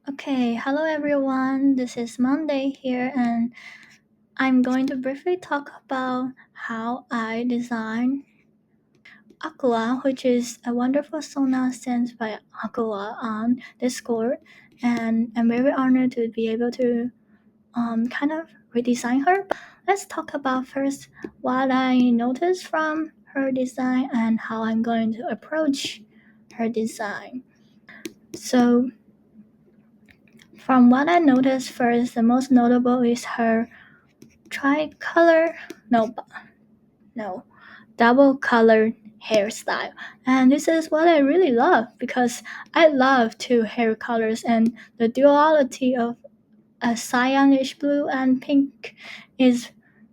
Okay, hello everyone. This is Monday here, and I'm going to briefly talk about how I design Aqua, which is a wonderful sauna sent by Aqua on Discord. And I'm very honored to be able to kind of redesign her. But let's talk about first what I noticed from her design and how I'm going to approach her design. So, from what I noticed first, the most notable is her tricolor no no double colored hairstyle, and this is what I really love because I love two hair colors, and the duality of a cyanish blue and pink is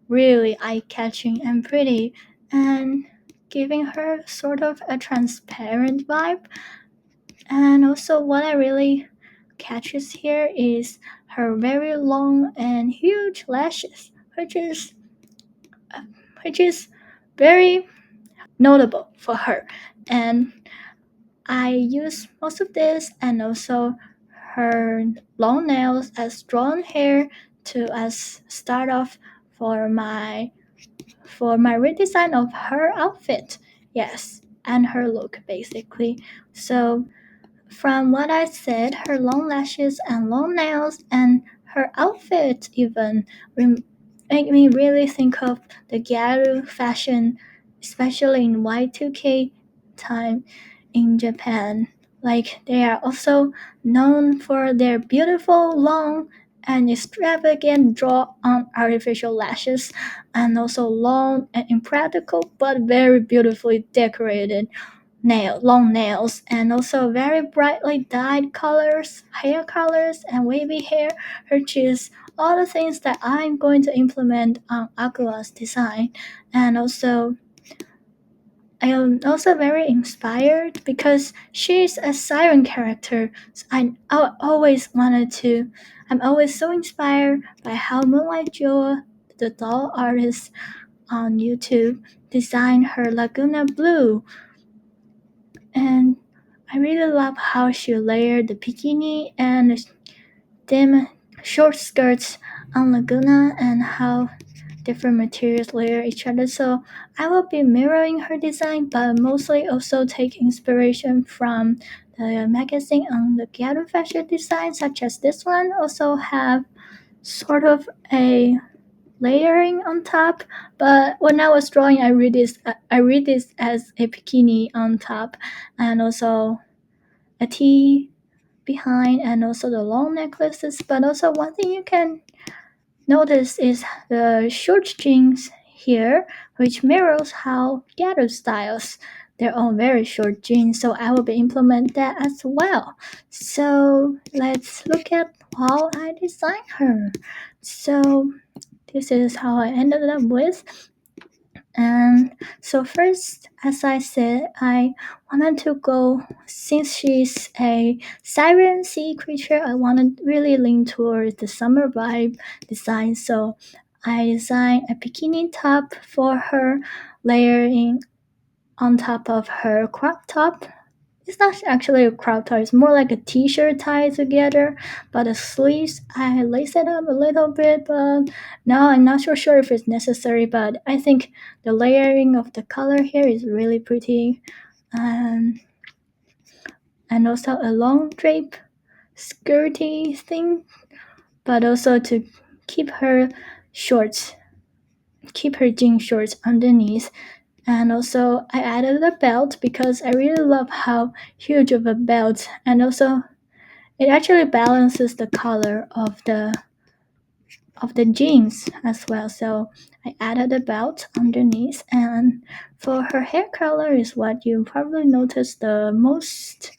really eye-catching and pretty, and giving her sort of a transparent vibe. And also what I really catches here is her very long and huge lashes, which is very notable for her. And I use most of this and also her long nails as drawn hair to as start off for my redesign of her outfit. Yes, and her look basically. So from what I said, her long lashes and long nails and her outfit even make me really think of the Gyaru fashion, especially in Y2K time in Japan. Like they are also known for their beautiful, long, and extravagant draw on artificial lashes, and also long and impractical but very beautifully decorated long nails, and also very brightly dyed colors, hair colors, and wavy hair, which is all the things that I'm going to implement on Aqua's design. And also, I am also very inspired because she's a siren character. So I always wanted to. I'm always so inspired by how Moonlight Jewel, the doll artist on YouTube, designed her Laguna Blue, and I really love how she layered the bikini and dim short skirts on Laguna, and how different materials layer each other. So I will be mirroring her design, but mostly also take inspiration from the magazine on the Ghetto fashion design, such as this one. Also have sort of a layering on top, but when I was drawing, I read this as a bikini on top, and also a T behind, and also the long necklaces. But also one thing you can notice is the short jeans here, which mirrors how Ghetto styles their own very short jeans. So I will be implement that as well. So let's look at how I designed her. So this is how I ended up with. And so first, as I said, I wanted to go, since she's a siren sea creature, I wanted to really lean towards the summer vibe design. So I designed a bikini top for her, layering on top of her crop top. It's not actually a crop top, it's more like a t-shirt tied together, but the sleeves I lace it up a little bit, but now I'm not so sure if it's necessary, but I think the layering of the color here is really pretty. um, and also a long drape skirty thing, but also to keep her shorts keep her jean shorts underneath. And also I added a belt because I really love how huge of a belt, and also it actually balances the color of the jeans as well. So I added a belt underneath, and for her hair color is what you probably notice the most,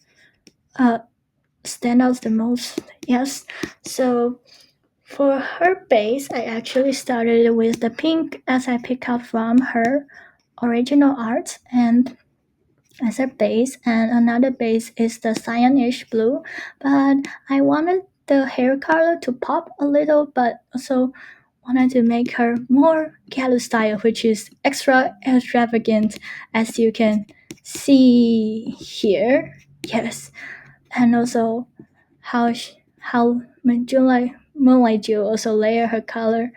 uh, stand out the most. Yes. So for her base, I actually started with the pink as I picked up from her original art, and as a base, and another base is the cyanish blue, but I wanted the hair color to pop a little, but also wanted to make her more ghetto style, which is extra extravagant, as you can see here. Yes. And also how how Moonlight Jewel also layer her color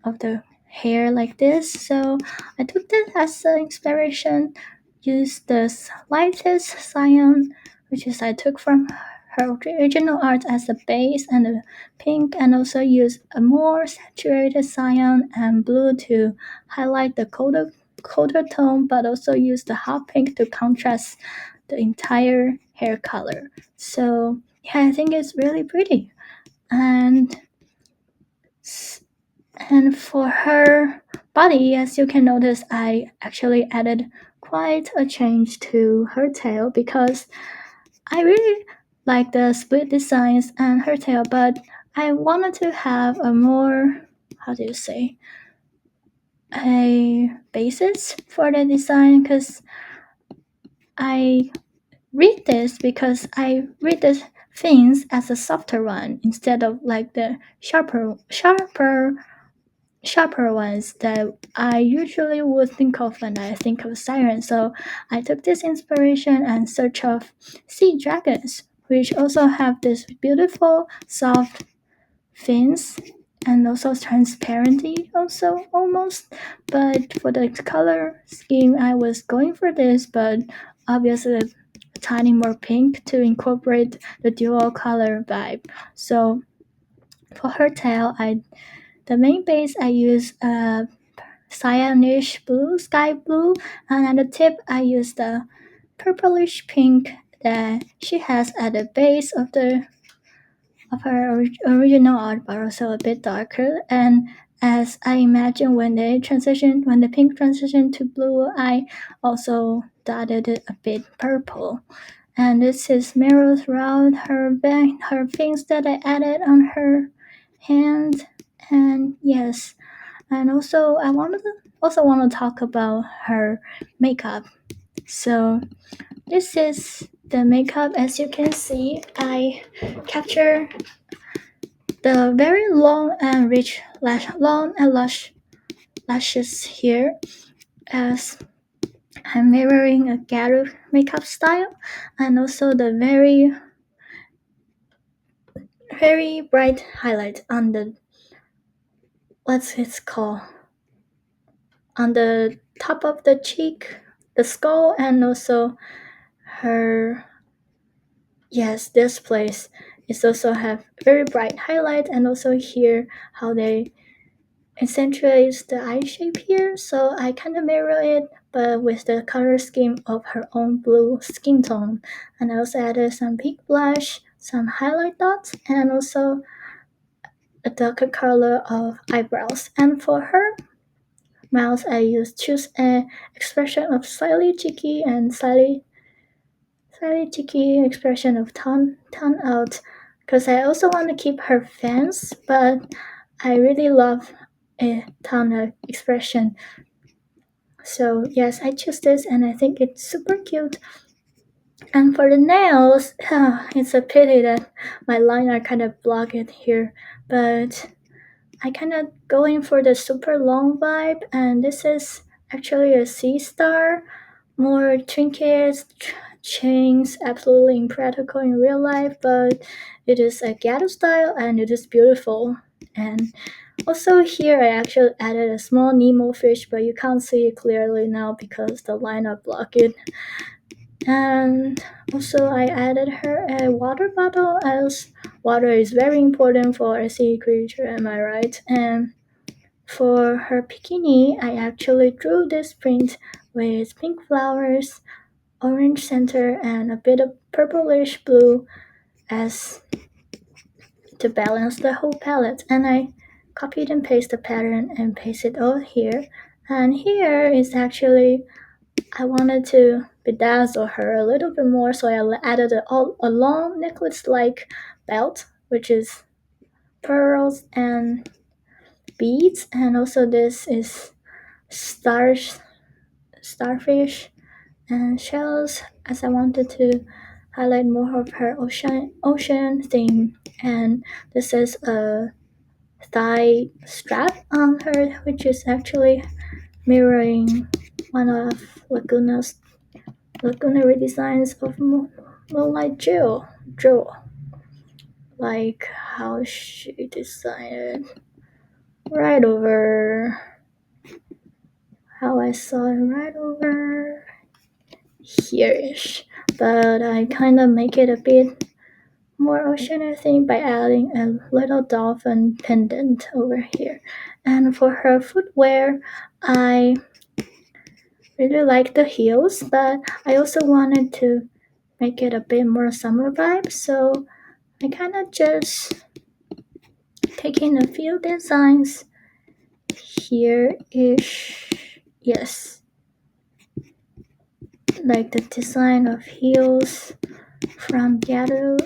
of the hair like this. So I took this as an inspiration, used the lightest cyan, which is I took from her original art as the base and the pink, and also used a more saturated cyan and blue to highlight the colder tone, but also use the hot pink to contrast the entire hair color. So yeah, I think it's really pretty. And and for her body, as you can notice, I actually added quite a change to her tail because I really like the split designs and her tail, but I wanted to have a more, how do you say, a basis for the design because I I read the things as a softer one instead of like the sharper ones that I usually would think of when I think of siren. So I took this inspiration and search of sea dragons, which also have this beautiful soft fins and also transparency also almost. But for the color scheme I was going for this, but obviously a tiny more pink to incorporate the dual color vibe. So for her tail, I the main base I use cyanish blue, sky blue, and at the tip I use the purplish pink that she has at the base of her original art, but also a bit darker. And as I imagine when the pink transitioned to blue, I also dotted it a bit purple. And this is mirrored throughout her things that I added on her hand. And yes, and also I want to talk about her makeup. So this is the makeup. As you can see, I capture the very long and lush lashes here as I'm mirroring a Garu makeup style, and also the very bright highlight on the what's it called on the top of the cheek, the skull, and also her yes, this place is also have very bright highlight, and also here how they accentuate the eye shape here. So I kind of mirror it, but with the color scheme of her own blue skin tone. And I also added some pink blush, some highlight dots, and also a darker color of eyebrows. And for her mouth, choose an expression of slightly cheeky and slightly cheeky expression of tongue out, because I also want to keep her fangs, but I really love a tongue out expression. So yes, I choose this and I think it's super cute. And for the nails, it's a pity that my line are kind of blocked here, but I kind of going for the super long vibe, and this is actually a sea star, more trinkets, chains, absolutely impractical in real life, but it is a ghetto style and it is beautiful. And also here I actually added a small Nemo fish, but you can't see it clearly now because the line are blocked. And also I added her a water bottle, as water is very important for a sea creature, am I right? And for her bikini, I actually drew this print with pink flowers, orange center, and a bit of purplish blue as to balance the whole palette. And I copied and pasted the pattern and pasted it all here. And here is actually I wanted to bedazzle her a little bit more, so I added a long necklace-like belt, which is pearls and beads, and also this is stars, starfish, and shells, as I wanted to highlight more of her ocean theme. And this is a thigh strap on her, which is actually mirroring one of Laguna redesigns of Moonlight Jewel. like how she designed it right over how I saw it right over here-ish. But I kind of make it a bit more ocean, I think, by adding a little dolphin pendant over here. And for her footwear, I really like the heels, but I also wanted to make it a bit more summer vibe, so I kind of just taking a few designs here ish. Yes, like the design of heels from Gato.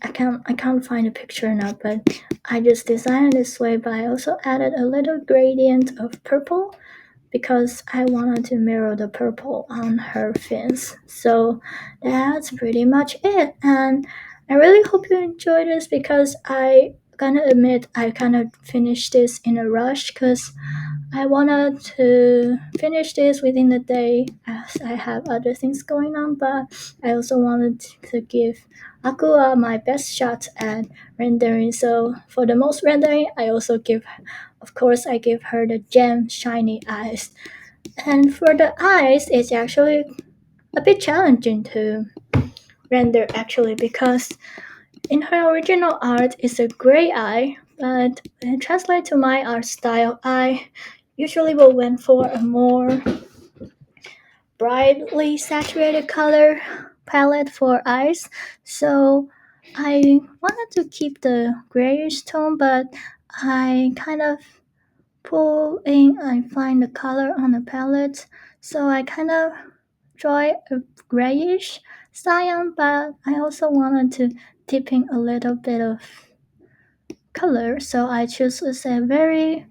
I can't find a picture now, but I just designed this way. But I also added a little gradient of purple because I wanted to mirror the purple on her fins. So that's pretty much it. And I really hope you enjoy this because I gonna admit I kind of finished this in a rush because I wanted to finish this within the day as I have other things going on, but I also wanted to give Aqua my best shot at rendering. So for the most rendering, I also give, of course, I give her the gem shiny eyes. And for the eyes, it's actually a bit challenging to render actually because in her original art it's a gray eye, but when it translates to my art style, I usually will went for a more brightly saturated color palette for eyes. So I wanted to keep the grayish tone, but I kind of pull in and find the color on the palette. So I kind of draw a grayish cyan, but I also wanted to dip in a little bit of color. So I choose a very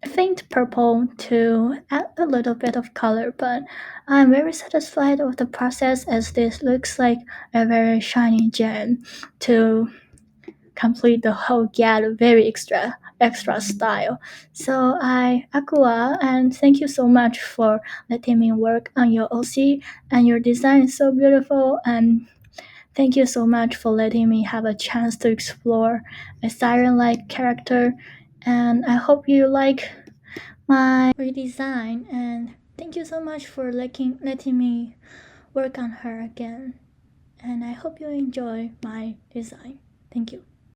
faint purple to add a little bit of color, but I'm very satisfied with the process as this looks like a very shiny gem to complete the whole get very extra style. So I Aqua and thank you so much for letting me work on your OC and your design is so beautiful and thank you so much for letting me have a chance to explore a siren like character and I hope you like my redesign and thank you so much for letting me work on her again and I hope you enjoy my design. Thank you.